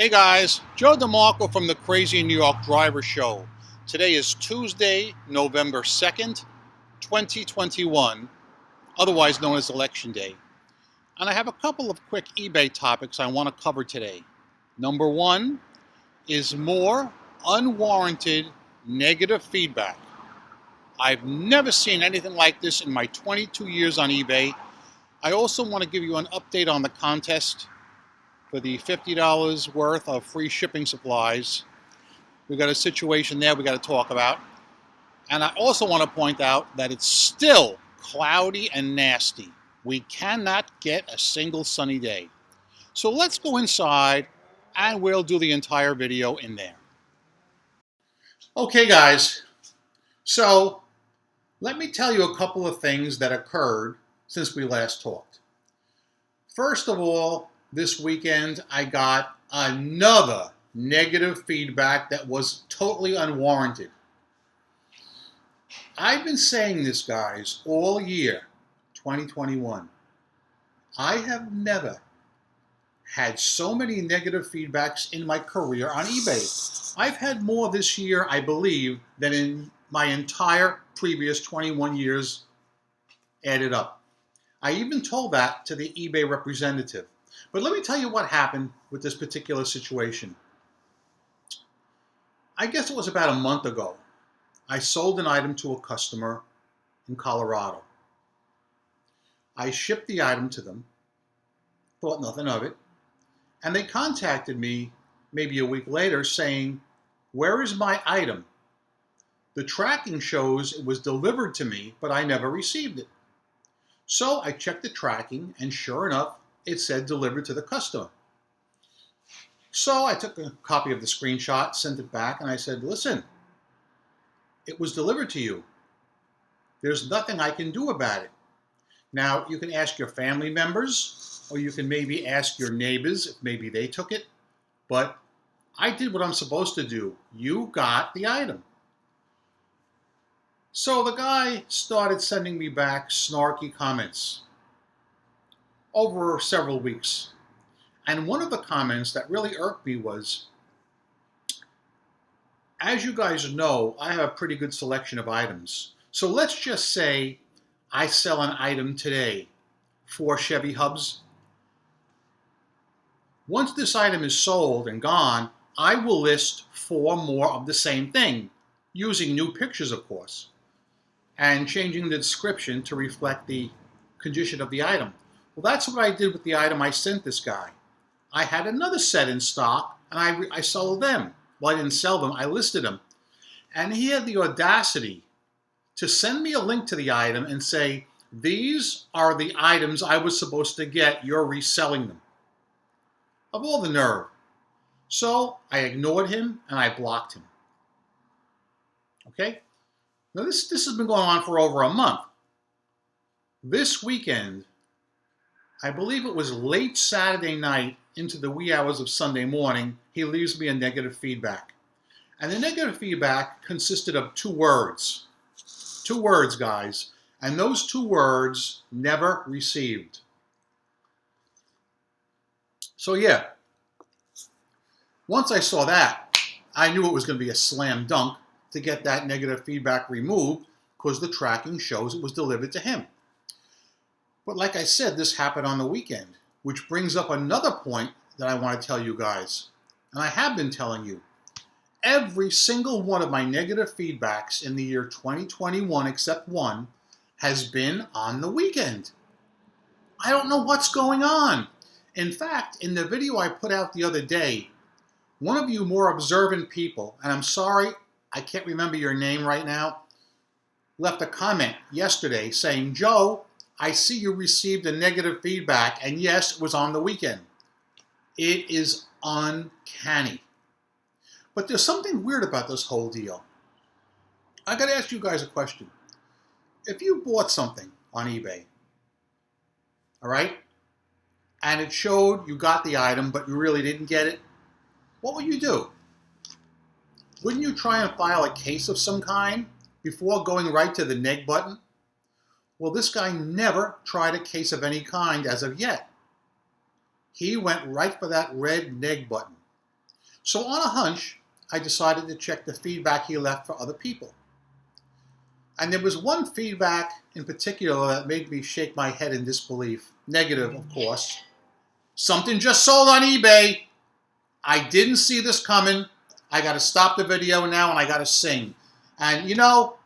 Hey guys, Joe DeMarco from the Crazy New York Driver Show. Today is Tuesday, November 2nd, 2021, otherwise known as Election Day. And I have a couple of quick eBay topics I want to cover today. Number one is more unwarranted negative feedback. I've never seen anything like this in my 22 years on eBay. I also want to give you an update on the contest for the $50 worth of free shipping supplies. We've got a situation there we got to talk about. And I also want to point out that it's still cloudy and nasty. We cannot get a single sunny day. So let's go inside and we'll do the entire video in there. Okay guys, so let me tell you a couple of things that occurred since we last talked. First of all, this weekend, I got another negative feedback that was totally unwarranted. I've been saying this, guys, all year, 2021. I have never had so many negative feedbacks in my career on eBay. I've had more this year, I believe, than in my entire previous 21 years added up. I even told that to the eBay representative. But let me tell you what happened with this particular situation. I guess it was about a month ago. I sold an item to a customer in Colorado. I shipped the item to them, thought nothing of it, and they contacted me maybe a week later saying, "Where is my item? The tracking shows it was delivered to me, but I never received it." So I checked the tracking, and sure enough, it said delivered to the customer. So I took a copy of the screenshot, sent it back, and I said, "Listen, it was delivered to you. There's nothing I can do about it." Now, you can ask your family members, or you can maybe ask your neighbors if maybe they took it, but I did what I'm supposed to do. You got the item. So the guy started sending me back snarky comments over several weeks. And one of the comments that really irked me was, as you guys know, I have a pretty good selection of items. So let's just say I sell an item today, 4 Chevy hubs. Once this item is sold and gone, I will list 4 more of the same thing, using new pictures, of course, and changing the description to reflect the condition of the item. Well, that's what I did with the item I sent this guy. I had another set in stock, and I sold them. Well, I didn't sell them, I listed them. And he had the audacity to send me a link to the item and say, "These are the items I was supposed to get, you're reselling them." Of all the nerve. So I ignored him and I blocked him. Okay? Now this has been going on for over a month. This weekend, I believe it was late Saturday night into the wee hours of Sunday morning, he leaves me a negative feedback. And the negative feedback consisted of 2 words. 2 words, guys. And those 2 words, never received. So yeah, once I saw that, I knew it was going to be a slam dunk to get that negative feedback removed because the tracking shows it was delivered to him. But like I said, this happened on the weekend, which brings up another point that I want to tell you guys. And I have been telling you. Every single one of my negative feedbacks in the year 2021, except one, has been on the weekend. I don't know what's going on. In fact, in the video I put out the other day, one of you more observant people, and I'm sorry, I can't remember your name right now, left a comment yesterday saying, "Joe, I see you received a negative feedback, and yes, it was on the weekend." It is uncanny. But there's something weird about this whole deal. I got to ask you guys a question. If you bought something on eBay, all right, and it showed you got the item, but you really didn't get it, what would you do? Wouldn't you try and file a case of some kind before going right to the neg button? Well, this guy never tried a case of any kind as of yet. He went right for that red neg button. So on a hunch, I decided to check the feedback he left for other people. And there was one feedback in particular that made me shake my head in disbelief. Negative, of course. Something just sold on eBay. I didn't see this coming. I got to stop the video now and I got to sing. And you know,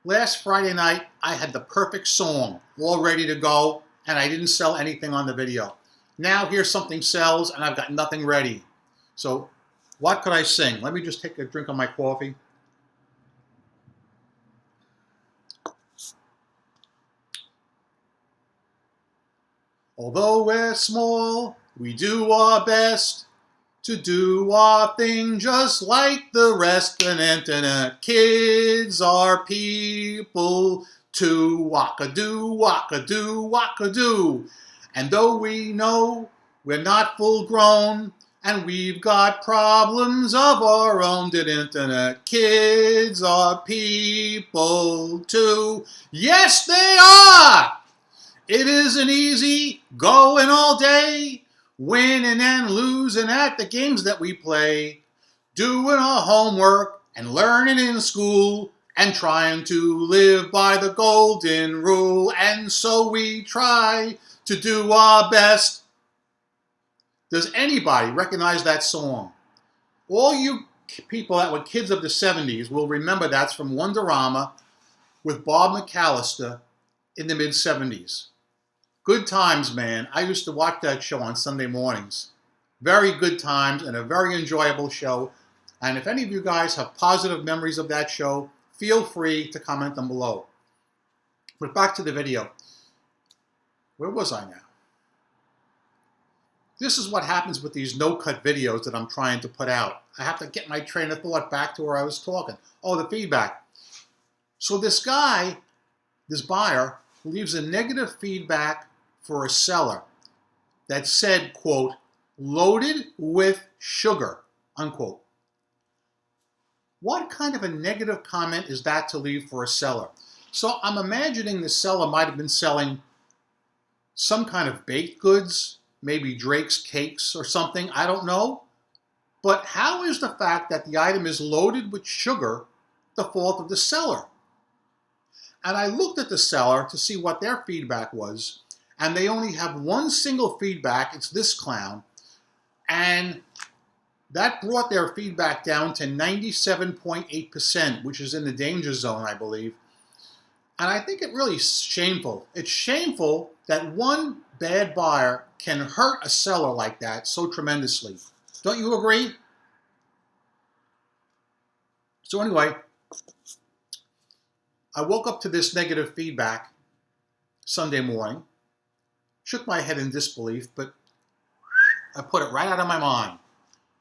last Friday night, I had the perfect song all ready to go and I didn't sell anything on the video. Now here's something sells and I've got nothing ready. So what could I sing? Let me just take a drink of my coffee. Although we're small, we do our best to do our thing just like the rest. And kids are people too. Walk-a-doo, walk-a-doo, walk-a-doo. And though we know we're not full grown and we've got problems of our own, kids are people too. Yes, they are! It isn't easy going all day, winning and losing at the games that we play, doing our homework and learning in school, and trying to live by the golden rule. And so we try to do our best. Does anybody recognize that song? All you people that were kids of the 70s will remember that's from Wonderama with Bob McAllister in the mid-70s. Good times, man. I used to watch that show on Sunday mornings. Very good times and a very enjoyable show. And if any of you guys have positive memories of that show, feel free to comment them below. But back to the video. Where was I now? This is what happens with these no-cut videos that I'm trying to put out. I have to get my train of thought back to where I was talking. Oh, the feedback. So this guy, this buyer, leaves a negative feedback for a seller that said, quote, loaded with sugar, unquote. What kind of a negative comment is that to leave for a seller? So I'm imagining the seller might have been selling some kind of baked goods, maybe Drake's cakes or something, I don't know. But how is the fact that the item is loaded with sugar the fault of the seller? And I looked at the seller to see what their feedback was, and they only have one single feedback. It's this clown. And that brought their feedback down to 97.8%, which is in the danger zone, I believe. And I think it really is shameful. It's shameful that one bad buyer can hurt a seller like that so tremendously. Don't you agree? So anyway, I woke up to this negative feedback Sunday morning, shook my head in disbelief, but I put it right out of my mind.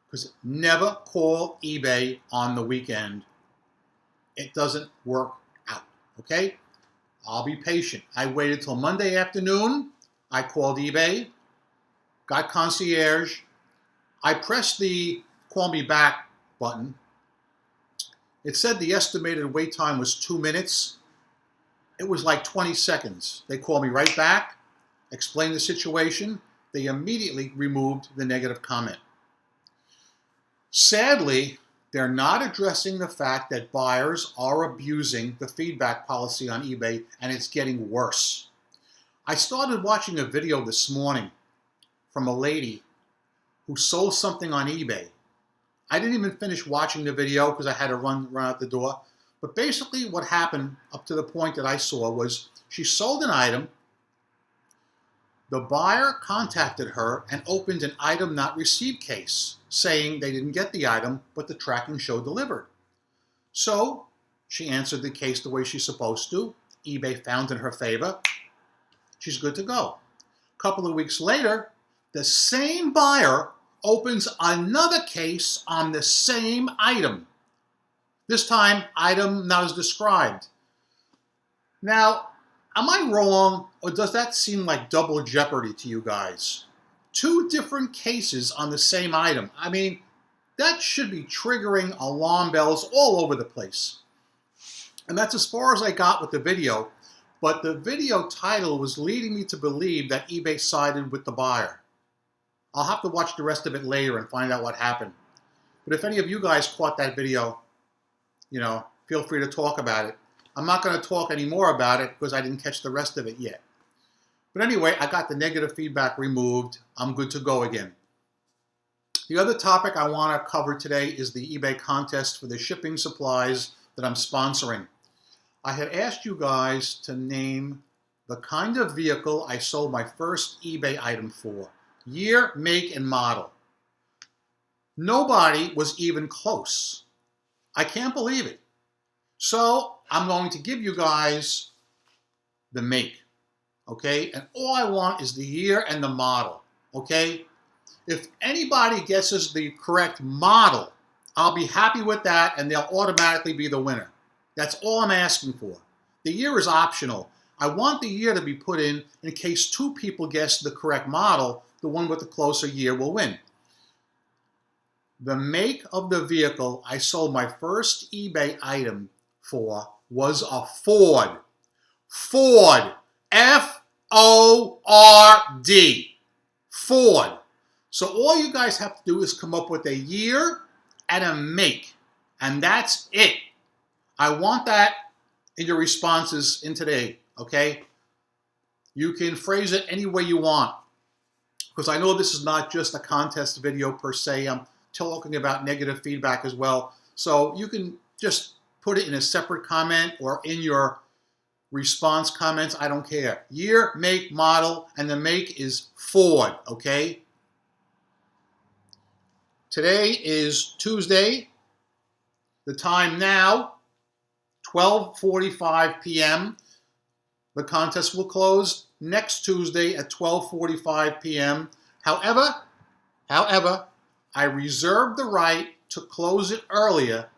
Because never call eBay on the weekend. It doesn't work out, okay? I'll be patient. I waited till Monday afternoon. I called eBay, got concierge. I pressed the call me back button. It said the estimated wait time was 2 minutes. It was like 20 seconds. They called me right back, explained the situation. They immediately removed the negative comment. Sadly, they're not addressing the fact that buyers are abusing the feedback policy on eBay, and it's getting worse. I started watching a video this morning from a lady who sold something on eBay. I didn't even finish watching the video because I had to run out the door. But basically what happened up to the point that I saw was she sold an item. The buyer contacted her and opened an item not received case, saying they didn't get the item, but the tracking showed delivered. So she answered the case the way she's supposed to. eBay found in her favor. She's good to go. A couple of weeks later, the same buyer opens another case on the same item. This time, item not as described. Now, am I wrong, or does that seem like double jeopardy to you guys? 2 different cases on the same item. I mean, that should be triggering alarm bells all over the place. And that's as far as I got with the video, but the video title was leading me to believe that eBay sided with the buyer. I'll have to watch the rest of it later and find out what happened. But if any of you guys caught that video, feel free to talk about it. I'm not going to talk any more about it because I didn't catch the rest of it yet. But anyway, I got the negative feedback removed. I'm good to go again. The other topic I want to cover today is the eBay contest for the shipping supplies that I'm sponsoring. I had asked you guys to name the kind of vehicle I sold my first eBay item for. Year, make, and model. Nobody was even close. I can't believe it. So I'm going to give you guys the make, okay? And all I want is the year and the model, okay? If anybody guesses the correct model, I'll be happy with that and they'll automatically be the winner. That's all I'm asking for. The year is optional. I want the year to be put in case 2 people guess the correct model, the one with the closer year will win. The make of the vehicle I sold my first eBay item for was a Ford. Ford. F-O-R-D. Ford. So all you guys have to do is come up with a year and a make. And that's it. I want that in your responses in today, okay? You can phrase it any way you want. Because I know this is not just a contest video per se. I'm talking about negative feedback as well. So you can just put it in a separate comment or in your response comments. I don't care. Year, make, model, and the make is Ford, okay? Today is Tuesday. The time now, 12:45 p.m. The contest will close next Tuesday at 12:45 p.m. However, I reserve the right to close it earlier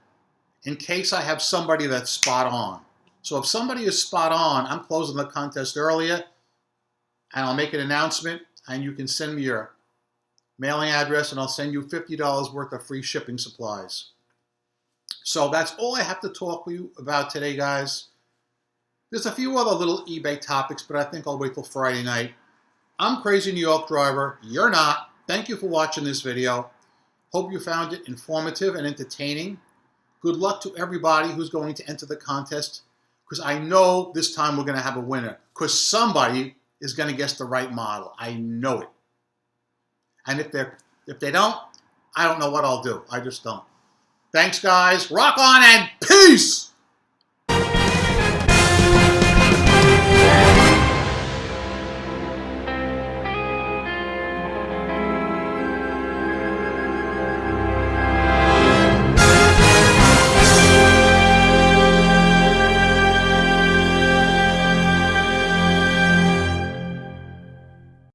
in case I have somebody that's spot on. So if somebody is spot on, I'm closing the contest earlier, and I'll make an announcement, and you can send me your mailing address, and I'll send you $50 worth of free shipping supplies. So that's all I have to talk to you about today, guys. There's a few other little eBay topics, but I think I'll wait till Friday night. I'm Crazy New York Driver. You're not. Thank you for watching this video. Hope you found it informative and entertaining. Good luck to everybody who's going to enter the contest, because I know this time we're going to have a winner, because somebody is going to guess the right model. I know it. And if they don't, I don't know what I'll do. I just don't. Thanks, guys. Rock on and peace!